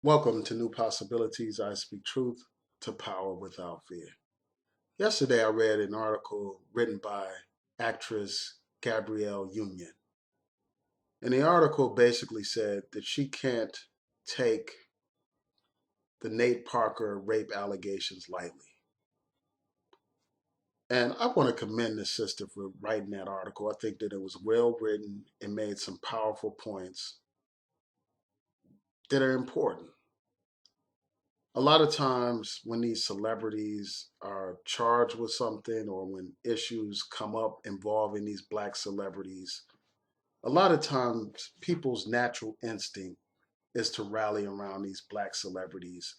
Welcome to New Possibilities. I speak truth to power without fear. Yesterday, I read an article written by actress Gabrielle Union. And the article basically said that she can't take the Nate Parker rape allegations lightly. And I want to commend this sister for writing that article. I think that it was well written and made some powerful points that are important. A lot of times when these celebrities are charged with something or when issues come up involving these black celebrities, a lot of times people's natural instinct is to rally around these black celebrities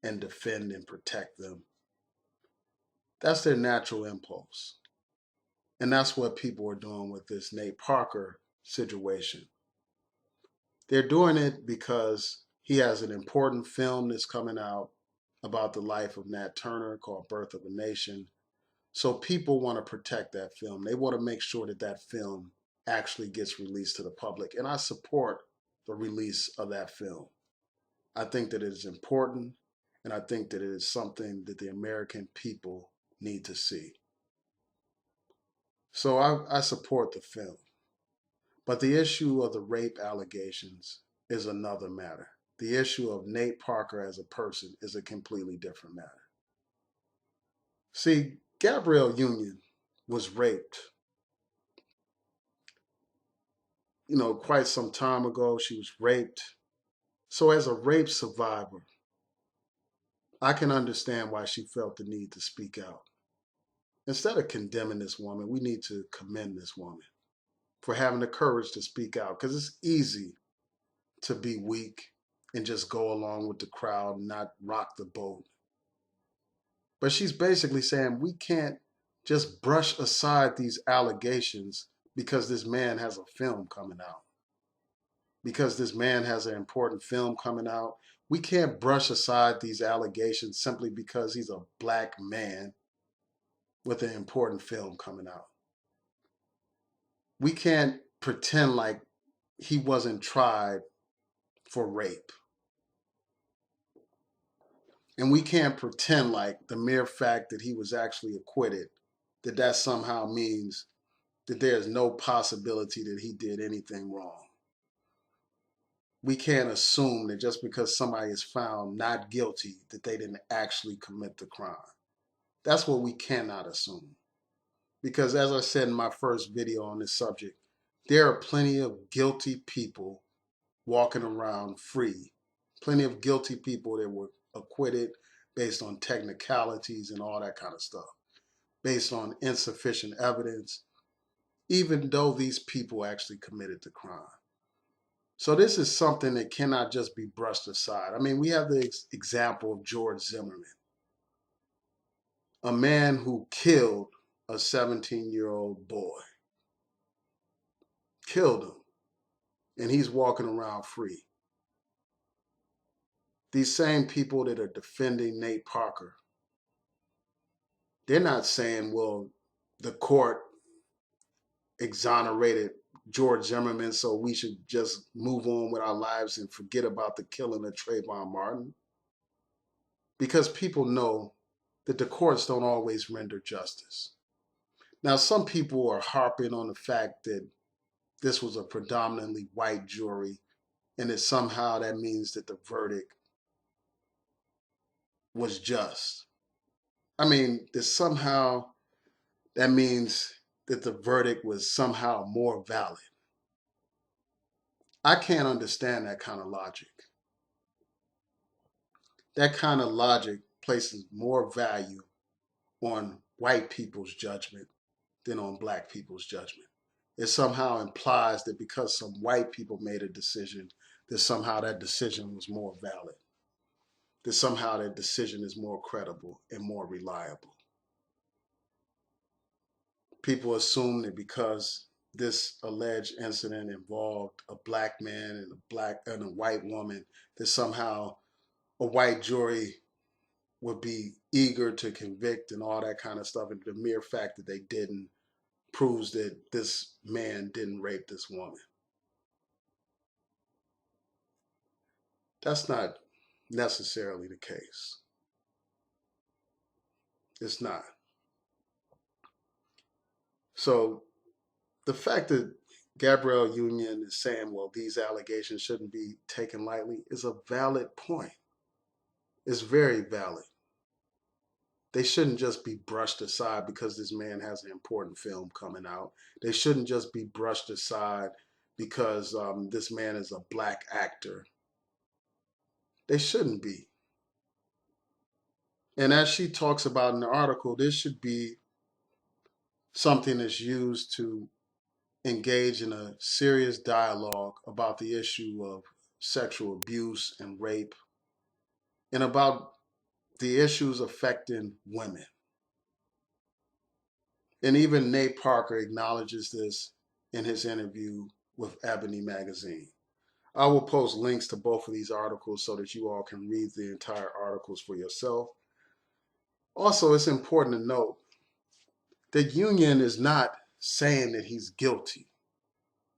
and defend and protect them. That's their natural impulse. And that's what people are doing with this Nate Parker situation. They're doing it because he has an important film that's coming out about the life of Nat Turner called Birth of a Nation. So people want to protect that film. They want to make sure that that film actually gets released to the public. And I support the release of that film. I think that it is important, and I think that it is something that the American people need to see. So I support the film. But the issue of the rape allegations is another matter. The issue of Nate Parker as a person is a completely different matter. See, Gabrielle Union was raped, quite some time ago. She was raped. So, as a rape survivor, I can understand why she felt the need to speak out. Instead of condemning this woman, we need to commend this woman for having the courage to speak out because it's easy to be weak and just go along with the crowd and not rock the boat. But she's basically saying we can't just brush aside these allegations because this man has a film coming out. Because this man has an important film coming out, we can't brush aside these allegations simply because he's a black man with an important film coming out. We can't pretend like he wasn't tried for rape. And we can't pretend like the mere fact that he was actually acquitted, that somehow means that there's no possibility that he did anything wrong. We can't assume that just because somebody is found not guilty, that they didn't actually commit the crime. That's what we cannot assume. Because as I said in my first video on this subject, there are plenty of guilty people walking around free. Plenty of guilty people that were acquitted based on technicalities and all that kind of stuff, based on insufficient evidence, even though these people actually committed the crime. So this is something that cannot just be brushed aside. I mean, we have the example of George Zimmerman, a man who killed a 17-year-old boy, killed him, and he's walking around free. These same people that are defending Nate Parker, they're not saying, well, the court exonerated George Zimmerman, so we should just move on with our lives and forget about the killing of Trayvon Martin. Because people know that the courts don't always render justice. Now, some people are harping on the fact that this was a predominantly white jury and that somehow that means that the verdict was just. I mean, that somehow that means that the verdict was somehow more valid. I can't understand that kind of logic. That kind of logic places more value on white people's judgment than on black people's judgment. It somehow implies that because some white people made a decision, that somehow that decision was more valid, that somehow that decision is more credible and more reliable. People assume that because this alleged incident involved a black man and a white woman, that somehow a white jury would be eager to convict and all that kind of stuff. And the mere fact that they didn't proves that this man didn't rape this woman. That's not necessarily the case. It's not. So the fact that Gabrielle Union is saying, well, these allegations shouldn't be taken lightly is a valid point. It's very valid. They shouldn't just be brushed aside because this man has an important film coming out. They shouldn't just be brushed aside because this man is a black actor. They shouldn't be. And as she talks about in the article, this should be something that's used to engage in a serious dialogue about the issue of sexual abuse and rape and about the issues affecting women. And even Nate Parker acknowledges this in his interview with Ebony magazine. I will post links to both of these articles so that you all can read the entire articles for yourself. Also, it's important to note that Union is not saying that he's guilty.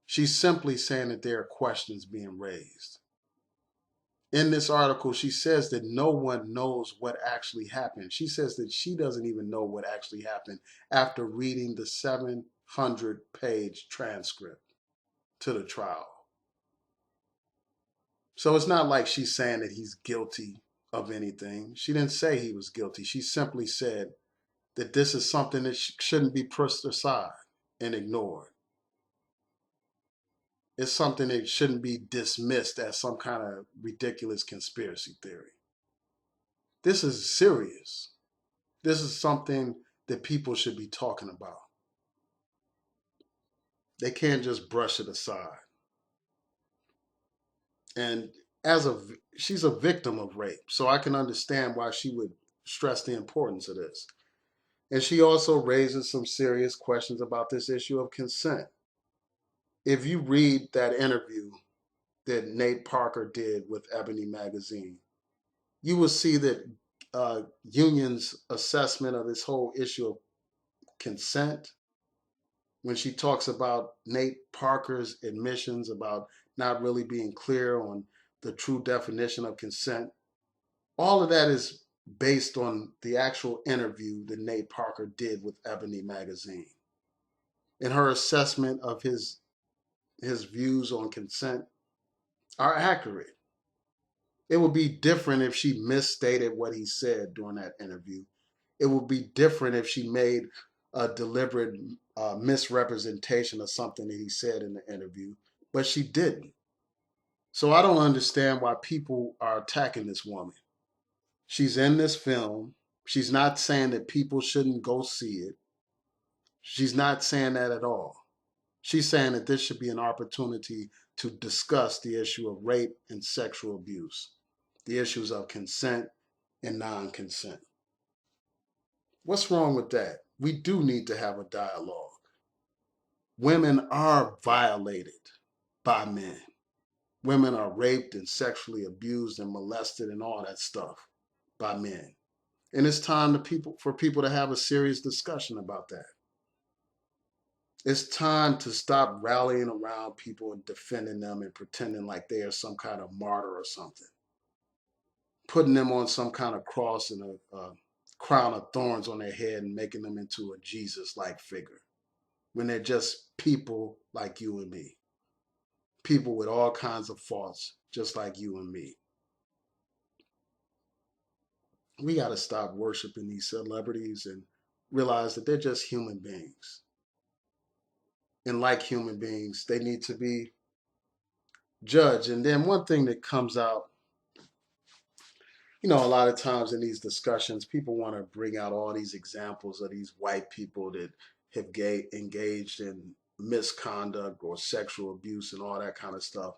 She's simply saying that there are questions being raised. In this article, she says that no one knows what actually happened. She says that she doesn't even know what actually happened after reading the 700-page transcript to the trial. So it's not like she's saying that he's guilty of anything. She didn't say he was guilty. She simply said that this is something that shouldn't be pushed aside and ignored. It's something that shouldn't be dismissed as some kind of ridiculous conspiracy theory. This is serious. This is something that people should be talking about. They can't just brush it aside. And she's a victim of rape, so I can understand why she would stress the importance of this. And she also raises some serious questions about this issue of consent. If you read that interview that Nate Parker did with Ebony magazine, you will see that Union's assessment of this whole issue of consent, when she talks about Nate Parker's admissions about not really being clear on the true definition of consent, all of that is based on the actual interview that Nate Parker did with Ebony magazine. And her assessment of his views on consent are accurate. It would be different if she misstated what he said during that interview. It would be different if she made a deliberate misrepresentation of something that he said in the interview, but she didn't. So I don't understand why people are attacking this woman. She's in this film. She's not saying that people shouldn't go see it. She's not saying that at all. She's saying that this should be an opportunity to discuss the issue of rape and sexual abuse, the issues of consent and non-consent. What's wrong with that? We do need to have a dialogue. Women are violated by men. Women are raped and sexually abused and molested and all that stuff by men. And it's time for people to have a serious discussion about that. It's time to stop rallying around people and defending them and pretending like they are some kind of martyr or something. Putting them on some kind of cross and a crown of thorns on their head and making them into a Jesus-like figure when they're just people like you and me. People with all kinds of faults, just like you and me. We got to stop worshiping these celebrities and realize that they're just human beings. And like human beings, they need to be judged. And then one thing that comes out, a lot of times in these discussions, people want to bring out all these examples of these white people that have engaged in misconduct or sexual abuse and all that kind of stuff.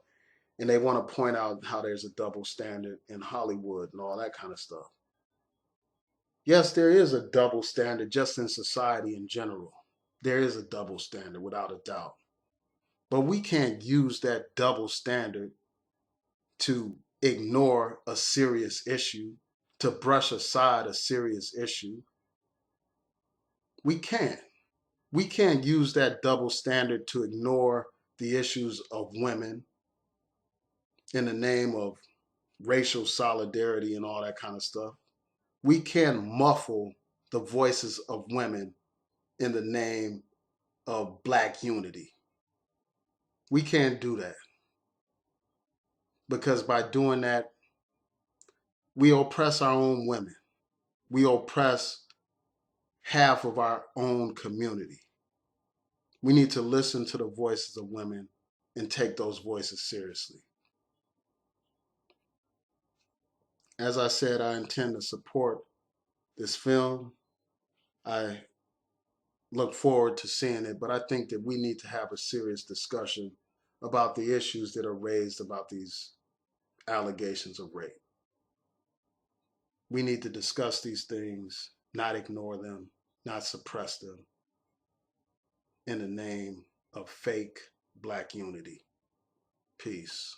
And they want to point out how there's a double standard in Hollywood and all that kind of stuff. Yes, there is a double standard just in society in general. There is a double standard without a doubt. But we can't use that double standard to ignore a serious issue, to brush aside a serious issue. We can't. We can't use that double standard to ignore the issues of women in the name of racial solidarity and all that kind of stuff. We can muffle the voices of women in the name of Black unity. We can't do that because by doing that, we oppress our own women. We oppress half of our own community. We need to listen to the voices of women and take those voices seriously. As I said, I intend to support this film. I look forward to seeing it, but I think that we need to have a serious discussion about the issues that are raised about these allegations of rape. We need to discuss these things, not ignore them, not suppress them in the name of fake Black unity. Peace.